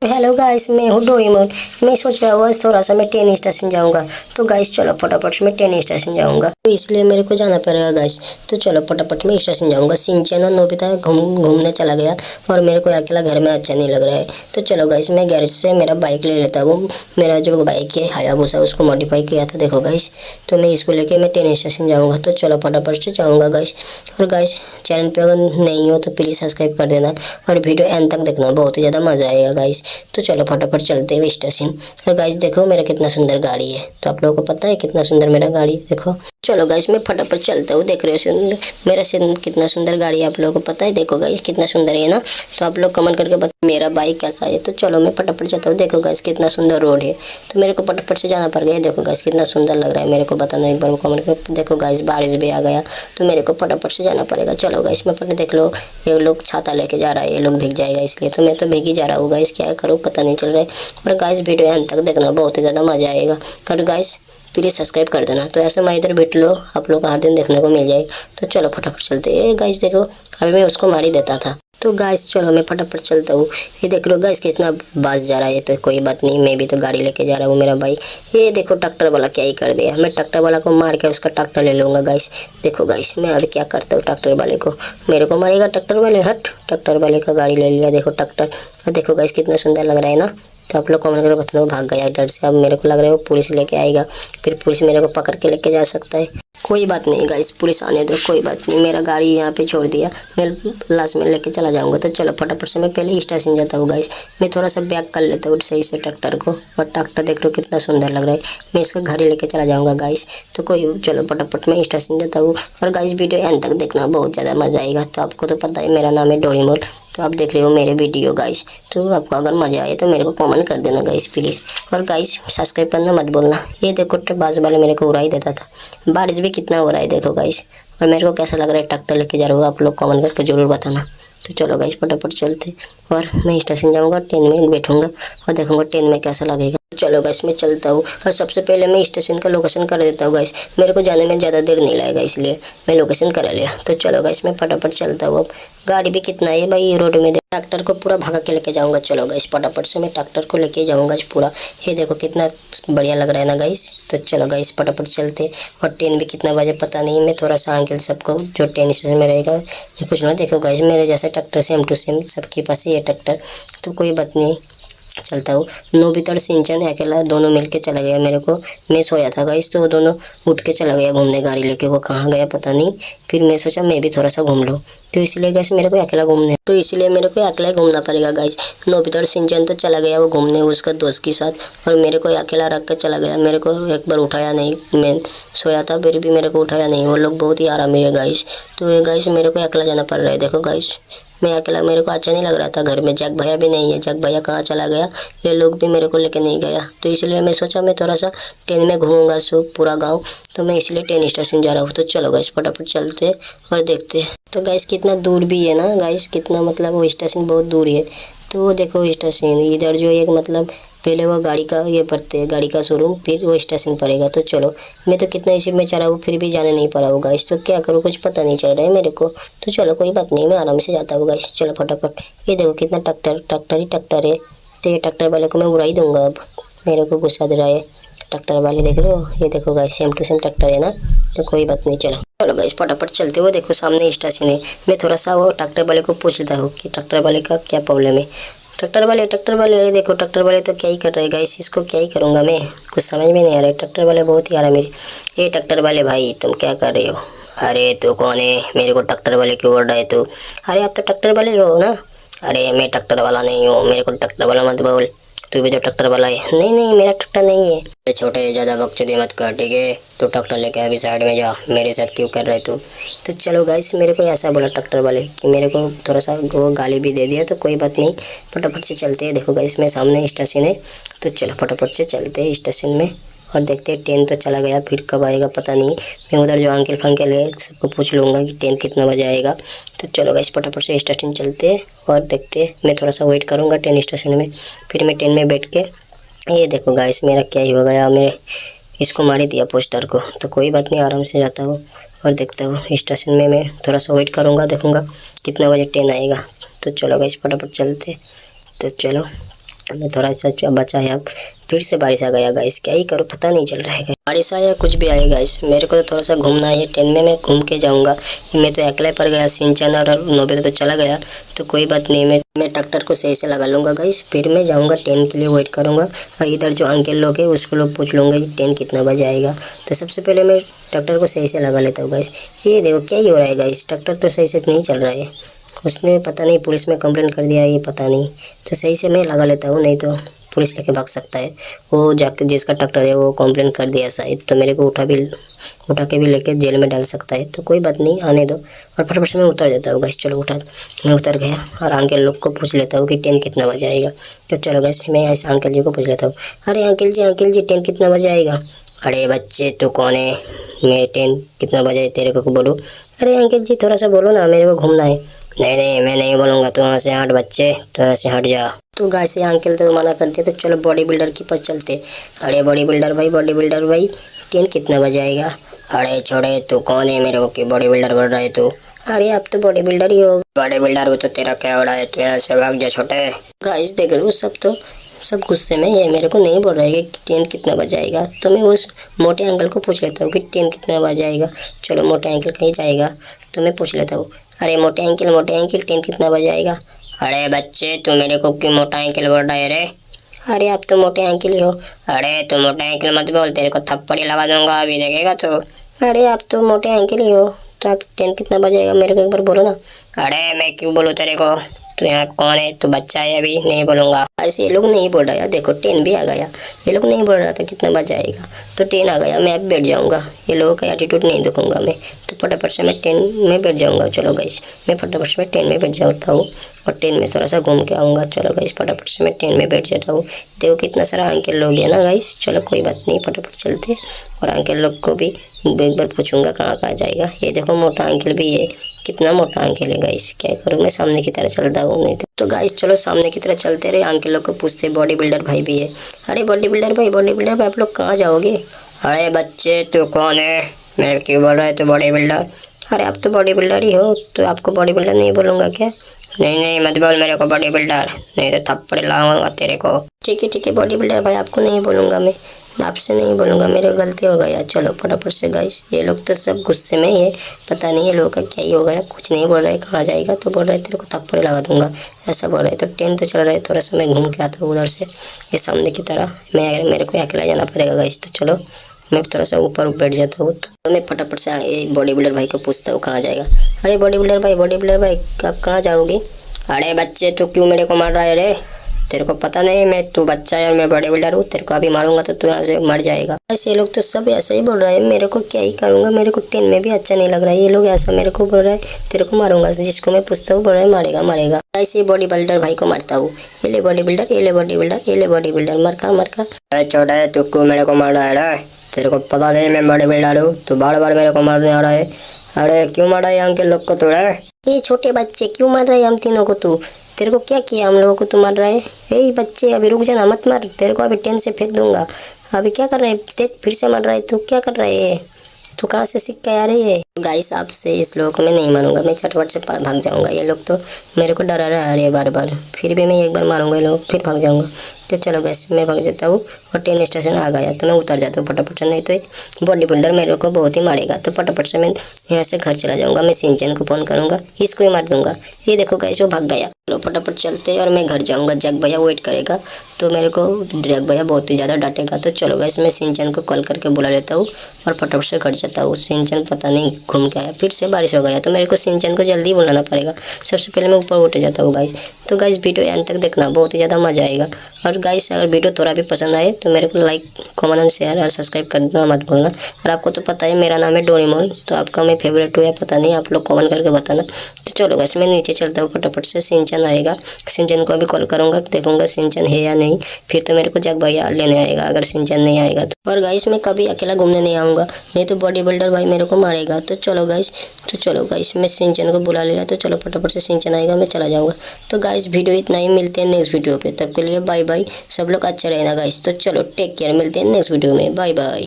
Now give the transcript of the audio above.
Hello guys, मैं हूँ Doraemon. मैं सोच रहा हूँ आज थोड़ा सा मैं ट्रेन स्टेशन जाऊँगा। तो गाइस चलो फटाफट से मैं ट्रेन स्टेशन जाऊँगा, तो इसलिए मेरे को जाना पड़ेगा गाइस। तो चलो फटाफट मैं स्टेशन जाऊँगा। सिंचैन और नोबिता घूमने चला गया और मेरे को अकेला घर में अच्छा नहीं लग रहा है। तो चलो गाइस मैं गैरेज से मेरा बाइक ले लेता हूँ। मेरा जो बाइक है हायाबुसा, उसको मॉडिफाई किया था देखो गाइस। तो मैं इसको लेके मैं ट्रेन स्टेशन जाऊँगा। तो चलो फटाफट से जाऊँगा गाइस। और गाइस चैनल पे अगर नहीं हो तो प्लीज़ सब्सक्राइब कर देना और वीडियो एंड तक देखना, बहुत ही ज़्यादा मज़ा आएगा गाइस। तो चलो फटाफट चलते हैं स्टेशन। और गाइस देखो मेरा कितना सुंदर गाड़ी है। तो आप लोगों को पता है कितना सुंदर मेरा गाड़ी है, देखो। चलो गाइस मैं फटाफट चलता हूँ। देख रहे हो मेरा कितना सुंदर गाड़ी है, आप लोगों को पता है। देखो गाइस कितना सुंदर है ना। तो आप लोग कमेंट करके बता मेरा बाइक कैसा है। तो चलो मैं फटाफट जाता हूँ। देखो गाइस कितना सुंदर रोड है। तो मेरे को फटाफट से जाना पड़ गया। देखो गाइस कितना सुंदर लग रहा है, मेरे को बताना एक बार कमेंट कर। देखो गाइस बारिश भी आ गया, तो मेरे को फटाफट से जाना पड़ेगा। चलो गाइस मैं फटाफट, देख लो ये लोग छाता लेके जा रहा है, ये लोग भीग जाएगा इसलिए। तो मैं तो भीग ही जा रहा हूँ गाइस, क्या करूँ पता नहीं चल रहा है। और गाइस वीडियो अंत तक देखना, बहुत ही ज़्यादा मज़ा आएगा। और गाइस प्लीज़ सब्सक्राइब कर देना। तो ऐसे मैं इधर बैठ लो, आप लोग को हर दिन देखने को मिल जाए। तो चलो फटाफट चलते हैं। गाइस देखो अभी मैं उसको मार ही देता था। तो गाइस चलो मैं फटाफट चलता हूँ। ये देख लो गाइस कितना बास जा रहा है। तो कोई बात नहीं, मैं भी तो गाड़ी लेके जा रहा हूँ, मेरा बाइक। ये देखो ट्रैक्टर वाला क्या ही कर दिया। मैं ट्रैक्टर वाला को मार के उसका ट्रैक्टर ले लूँगा गाइस। देखो गाइस मैं अभी क्या करता हूँ, ट्रैक्टर वाले को, मेरे को मारेगा ट्रैक्टर वाले। हट, ट्रैक्टर वाले का गाड़ी ले लिया। देखो ट्रैक्टर, देखो गाइस कितना सुंदर लग रहा है ना। तो आप लोग कमेंट करके बताना। भाग गया डर से। अब मेरे को लग रहा है वो पुलिस लेके आएगा, फिर पुलिस मेरे को पकड़ के लेके जा सकता है। कोई बात नहीं गाइस, पुलिस आने दो, कोई बात नहीं। मेरा गाड़ी यहाँ पे छोड़ दिया, मैं लास्ट में लेके चला जाऊँगा। तो चलो फटाफट से मैं पहले स्टेशन जाता हूँ गाइस। मैं थोड़ा सा बैक कर लेता हूँ सही से ट्रैक्टर को। और ट्रैक्टर देख लो कितना सुंदर लग रहा है, मैं इसका घर ही लेके चला जाऊँगा गाइस। तो कोई चलो फटाफट मैं स्टेशन जाता हूँ। और गाइस वीडियो एंड तक देखना, बहुत ज़्यादा मज़ा आएगा। तो आपको तो पता है मेरा नाम है डोरेमोन। तो आप देख रहे हो मेरे वीडियो गाइस। तो आपको अगर मज़ा आए तो मेरे को कमेंट कर देना गाइस प्लीज़। और गाइस सब्सक्राइब करना मत बोलना। ये देखो बाज वाले मेरे को उड़ा ही देता था। बारिश भी कितना हो रहा है देखो गाइस। और मेरे को कैसा लग रहा है ट्रैक्टर लेके जा रहा हूँ, आप लोग कमेंट करके ज़रूर बताना। तो चलो गाइस फटाफट चलते। और मैं स्टेशन जाऊँगा, ट्रेन में बैठूँगा और देखूँगा ट्रेन में कैसा लगेगा। चलो गाइस मैं चलता हूँ। और सबसे पहले मैं स्टेशन का लोकेशन कर देता हूँ गाइस। मेरे को जाने में ज़्यादा देर नहीं लगेगा, इसलिए मैं लोकेशन करा लिया। तो चलो गाइस मैं फटाफट चलता हूँ। अब गाड़ी भी कितना है भाई रोड में, ट्रैक्टर को पूरा भगा के लेके जाऊँगा। चलो गाइस फटाफट से मैं ट्रैक्टर को लेके जाऊँगा पूरा। ये देखो कितना बढ़िया लग रहा है ना गाइस। तो चलो गाइस फटाफट चलते। और ट्रेन भी कितना बजे पता नहीं। मैं थोड़ा सा अंकल सबको जो ट्रेन स्टेशन में रहेगा मैं पूछ लूँ। देखो गाइस मेरे जैसा ट्रैक्टर सेम टू सेम सबके पास ये ट्रैक्टर। तो कोई बात नहीं, चलता हूँ। नोबिता और सिंचन अकेला दोनों मिलके चला गया। मेरे को, मैं सोया था गाइस, तो वो दोनों उठ के चला गया घूमने गाड़ी लेके। वो कहाँ गया पता नहीं। फिर मैं सोचा मैं भी थोड़ा सा घूम लूँ। तो इसलिए गाइस मेरे को अकेला घूमने, तो इसलिए मेरे को अकेला घूमना पड़ेगा गाइस। नोबिता और सिंचन तो चला गया वो घूमने उसका दोस्त के साथ, और मेरे को अकेला रख कर चला गया। मेरे को एक बार उठाया नहीं, मैं सोया था फिर भी मेरे को उठाया नहीं। वो लोग बहुत ही आरामी है गाइस। तो ये गाइस मेरे को अकेला जाना पड़ रहा है। देखो गाइस मैं अकेला, मेरे को अच्छा नहीं लग रहा था। घर में जग भैया भी नहीं है, जग भैया कहाँ चला गया, ये लोग भी मेरे को लेके नहीं गया। तो इसलिए मैं सोचा मैं थोड़ा सा ट्रेन में घूमूंगा सो पूरा गांव। तो मैं इसलिए ट्रेन स्टेशन जा रहा हूँ। तो चलो गाइस फटाफट चलते और देखते। तो गाइस कितना दूर भी है ना गाइस, कितना मतलब वो स्टेशन बहुत दूर है। तो वो देखो स्टेशन इधर जो एक मतलब पहले वो गाड़ी का ये पड़ते है, गाड़ी का शोरूम, फिर वो स्टेशन पड़ेगा। तो चलो मैं तो कितना इसी में चला हूँ फिर भी जाने नहीं पा रहा हूँ गाइस। तो क्या करूँ कुछ पता नहीं चल रहा है मेरे को। तो चलो कोई बात नहीं, मैं आराम से जाता हूँ गाइस। चलो फटाफट। ये देखो कितना ट्रैक्टर ही ट्रैक्टर है। तो ये ट्रैक्टर वाले को मैं उड़ा ही दूंगा। अब मेरे को गुस्सा दे रहा है ट्रैक्टर वाले, देख रहे हो। ये देखो guys same to same tractor है ना। तो कोई बात नहीं, चलो चलो गाइस फटाफट चलते। हो देखो सामने स्टेशन है। मैं थोड़ा सा वो ट्रैक्टर वाले को पूछ लेता हूँ कि ट्रैक्टर वाले का क्या प्रॉब्लम है। ट्रैक्टर वाले ये देखो, ट्रैक्टर वाले तो क्या ही कर रहे हैं गाइस। इसको क्या ही करूँगा मैं, कुछ समझ में नहीं आ रहा है। ट्रैक्टर वाले बहुत ही आ रहा है मेरे। ये ट्रैक्टर वाले भाई तुम क्या कर रहे हो? अरे तू कौन है, मेरे को ट्रैक्टर वाले क्यों बोल रहा है तू? अरे आप तो ट्रैक्टर वाले ही हो ना। अरे मैं ट्रैक्टर वाला नहीं हूँ, मेरे को ट्रैक्टर वाला मत बोल। तू भी तो ट्रैक्टर वाला है। नहीं नहीं मेरा ट्रैक्टर नहीं है। अरे छोटे ज़्यादा बकचोदी मत कर, ठीक है। तू ट्रैक्टर लेके अभी साइड में जा, मेरे साथ क्यों कर रहे तू? तो चलो गाइस मेरे को ऐसा बोला ट्रैक्टर वाले कि मेरे को थोड़ा सा वो गाली भी दे दिया। तो कोई बात नहीं, फटाफट से चलते हैं। देखो गाइस मैं सामने स्टेशन है। तो चलो फटाफट से चलते हैं स्टेशन में और देखते हैं। ट्रेन तो चला गया, फिर कब आएगा पता नहीं। मैं उधर जो अंकल फंकल है सबको पूछ लूँगा कि ट्रेन कितना बजे आएगा। तो चलो गाइस फटाफट से स्टेशन चलते हैं और देखते हैं। मैं थोड़ा सा वेट करूँगा ट्रेन स्टेशन में, फिर मैं ट्रेन में बैठ के। ये देखो गाइस मेरा क्या ही हो गया, मेरे इसको मार ही दिया पोस्टर को। तो कोई बात नहीं, आराम से जाता हूँ और देखता हूँ स्टेशन में। मैं थोड़ा सा वेट करूँगा, देखूँगा कितना बजे ट्रेन आएगा। तो चलो गाइस फटाफट चलते। तो चलो मैं थोड़ा सा बचा है, अब फिर से बारिश आ गया गाइस, क्या ही करूँ पता नहीं चल रहा है। बारिश आया कुछ भी आए गाइस, मेरे को तो थोड़ा सा घूमना है, ट्रेन में मैं घूम के जाऊंगा। मैं तो अकेले पर गया, सिंचन और नोबिता तो चला गया, तो कोई बात नहीं, मैं ट्रैक्टर को सही से लगा लूँगा गाइस, फिर मैं जाऊँगा ट्रेन के लिए वेट करूँगा। और इधर जो अंकल लोग हैं उसको लोग पूछ लूँगा कि ट्रेन कितना बजे आएगा। तो सबसे पहले मैं ट्रैक्टर को सही से लगा लेता हूँ गाइस। ये देखो क्या ही हो रहा है गाइस, ट्रैक्टर तो सही से नहीं चल रहा है, उसने पता नहीं पुलिस में कंप्लेंट कर दिया है, ये पता नहीं। तो सही से मैं लगा लेता हूँ, नहीं तो पुलिस लेके भाग सकता है। वो जाके जिसका ट्रैक्टर है वो कंप्लेंट कर दिया शायद, तो मेरे को उठा के भी लेके जेल में डाल सकता है। तो कोई बात नहीं, आने दो। और फटाफट से मैं उतर जाता हूँ गैस। चलो मैं उतर गया और अंकल लोग को पूछ लेता हूँ कि ट्रेन कितना बजे आएगा। तो चलो गैस मैं ऐसे अंकल जी को पूछ लेता हूँ, अरे अंकल जी ट्रेन कितना बजे आएगा। अरे बच्चे तू कौन है, मैं ट्रेन कितना बजे तेरे को बोलूँ। अरे अंकल जी थोड़ा सा बोलो ना, मेरे को घूमना है। नहीं मैं नहीं बोलूँगा, तू यहाँ से हट बच्चे, तू यहाँ से हट जा। तो गाय से अंकल तो मना करते, तो चलो बॉडी बिल्डर के पास चलते। अरे बॉडी बिल्डर भाई ट्रेन कितना बजे आएगा। अरे छोड़े, तू कौन है मेरे को कि बॉडी बिल्डर बोल रहा है तू। अरे आप तो बॉडी बिल्डर ही हो। बॉडी बिल्डर हो तो तेरा क्या हो रहा है, तू यहाँ से भाग जा छोटे। गाइस देख रहे हो सब गुस्से में, ये मेरे को नहीं बोल रहा है कि ट्रेन कितना बजे आएगा। तो मैं उस मोटे अंकल को पूछ लेता हूँ कि ट्रेन कितना बजे आएगा। चलो मोटे अंकल कहीं जाएगा तो मैं पूछ लेता हूँ, अरे मोटे अंकल ट्रेन कितना बजे आएगा। अरे बच्चे तू मेरे को क्यों मोटा अंकल बोल रहा है रे। अरे आप तो मोटे अंकल ही हो। अरे तू मोटे अंकल मत बोल, तेरे को थप्पड़ी लगा दूंगा अभी, देखेगा तो। अरे आप तो मोटे अंकल ही हो, तो आप ट्रेन कितना बजे आएगा मेरे को एक बार बोलो ना। अरे मैं क्यों बोलूँ तेरे को, तो यहाँ कौन है, तू बच्चा है अभी, नहीं बोलूँगा। ऐसे ये लोग नहीं बोल रहा है, देखो ट्रेन भी आ गया। ये लोग नहीं बोल रहा था कितना बजे आएगा, तो ट्रेन आ गया, मैं अब बैठ जाऊँगा। ये लोगों का एटीट्यूड नहीं देखूंगा मैं, तो फटाफट से मैं ट्रेन में बैठ जाऊँगा। चलो गाइस मैं फटाफट से ट्रेन में बैठ जाता हूँ और ट्रेन में थोड़ा सा घूम के आऊँगा। चलो गाइस फटाफट से मैं ट्रेन में बैठ जाता हूँ। देखो कितना सारा अंकल लोग है ना गाइस। चलो कोई बात नहीं, फटाफट चलते। और अंकल लोग को भी एक बार पूछूंगा कहाँ जाएगा। ये देखो मोटा अंकल भी है, कितना मोटा अंकल है गाइस, क्या करूँ मैं, सामने की तरह चलता हूँ नहीं तो गाइस चलो सामने की तरह चलते रहे। अंकल लोग को पूछते, बॉडी बिल्डर भाई भी है। अरे बॉडी बिल्डर भाई आप लोग कहाँ जाओगे। अरे बच्चे तू कौन है, मेरे क्यों बोल रहा है तू बॉडी बिल्डर। अरे आप तो बॉडी बिल्डर ही हो, तो आपको बॉडी बिल्डर नहीं बोलूँगा क्या। नहीं मत बोल मेरे को बॉडी बिल्डर, नहीं तो थप्पड़ लगाऊंगा तेरे को। ठीक है बॉडी बिल्डर भाई, आपको नहीं बोलूँगा मैं, आपसे नहीं बोलूँगा, मेरे गलती हो गया। चलो फटाफट से गाइस, ये लोग तो सब गुस्से में ही है, पता नहीं ये लोगों का क्या ही हो गया, कुछ नहीं बोल रहा है कहाँ जाएगा, तो बोल रहा है तेरे को थप्पड़ लगा दूंगा, ऐसा बोल रहा है। तो ट्रेन तो चल रहा है, थोड़ा सा मैं घूम के आता हूँ उधर से, ये सामने की तरह। मेरे को अकेला जाना पड़ेगा गाइस, तो चलो मैं थोड़ा सा ऊपर बैठ जाता हूँ। तो मैं फटाफट से बॉडी बिल्डर भाई को पूछता हूँ कहाँ जाएगा। अरे बॉडी बिल्डर भाई आप कहाँ जाओगे। अरे बच्चे तू क्यों मेरे को मार रहा है रे, तेरे को पता नहीं मैं, तू बच्चा है और मैं बॉडी बिल्डर हूँ, तेरे को अभी मारूंगा तो तू यहाँ से मर जाएगा। ऐसे लोग तो सब ऐसा ही बोल रहा है, मेरे को क्या ही करूँगा, मेरे को ट्रेन में भी अच्छा नहीं लग रहा है। ये लोग ऐसा मेरे को बोल रहा है तेरे को मारूंगा, जिसको मैं पूछता हूँ बोल रहा है मारेगा। ऐसे बॉडी बिल्डर भाई को मारता हूँ, ये ले बॉडी बिल्डर मर का। छोटा तू क्यों मेरे को मार रहा है, तेरे को पता नहीं मैं बॉडी बिल्डर हूँ, तू बार मेरे को मारने आ रहा है। अरे क्यों मारा है अंकल लोग को तोड़ा, ये छोटे बच्चे क्यों मार रहे हैं हम तीनों को, तू तेरे को क्या किया हम लोगों को, तू मार रहा है। ए बच्चे अभी रुक जाना, मत मार, तेरे को अभी ट्रेन से फेंक दूंगा। अभी क्या कर रहा है, देख फिर से मार रहा है, तू क्या कर रहा है, तू कहाँ से सीख के आ रही है। गाइस आपसे इस लोगों को मैं नहीं मारूंगा, मैं चटपट से भाग जाऊंगा। ये लोग तो मेरे को डरा रहा है बार, फिर भी मैं एक बार मारूंगा ये लोग, फिर भाग जाऊंगा। तो चलो गैस मैं भाग जाता हूँ और ट्रेन स्टेशन आ गया, तो मैं उतर जाता हूँ फटाफट से, नहीं तो बॉडी बिल्डर मेरे को बहुत ही मारेगा। तो फटाफट से मैं यहाँ से घर चला जाऊँगा, मैं सिंचन को फ़ोन करूँगा, इसको ही मार दूंगा। ये देखो गैस वो भाग गया। चलो फटाफट चलते और मैं घर जाऊँगा, जग भैया वेट करेगा, तो मेरे को जग भैया बहुत ही ज़्यादा डांटेगा। तो चलो गैस मैं सिंचन को कॉल करके बुला लेता हूँ और फटाफट से घर जाता हूँ। सिंचन पता नहीं घूम के आया, फिर से बारिश हो गया, तो मेरे को सिंचन को जल्दी बुलाना पड़ेगा। सबसे पहले मैं ऊपर उठ जाता हूँ गाइस। तो गाइस वीडियो एंड तक देखना, बहुत ही ज़्यादा मज़ा आएगा। और गाइस अगर वीडियो थोड़ा भी पसंद आए तो मेरे को लाइक कमेंट एंड शेयर और सब्सक्राइब करना मत भूलना। और आपको तो पता है मेरा नाम है डोरेमोन, तो आपका मैं फेवरेट हूँ या पता नहीं, आप लोग कमेंट करके बताना। तो चलो गाइस मैं नीचे चलता हूँ फटाफट से, सिंचन आएगा, सिंचन को अभी कॉल करूँगा, देखूंगा सिंचन है या नहीं, फिर तो मेरे को जग भैया लेने आएगा अगर सिंचन नहीं आएगा तो। और गाइस मैं कभी अकेला घूमने नहीं आऊँगा, नहीं तो बॉडी बिल्डर भाई मेरे को मारेगा। तो चलो गाइस मैं सिंचन को बुला लिया, तो चलो फटाफट से सिंचन आएगा मैं चला जाऊँगा। तो गाइस वीडियो इतना ही, मिलते हैं नेक्स्ट वीडियो पे, तब के लिए बाय बाय। सब लोग अच्छा रहना गाइस। तो चलो टेक केयर, मिलते हैं नेक्स्ट वीडियो में, बाय बाय।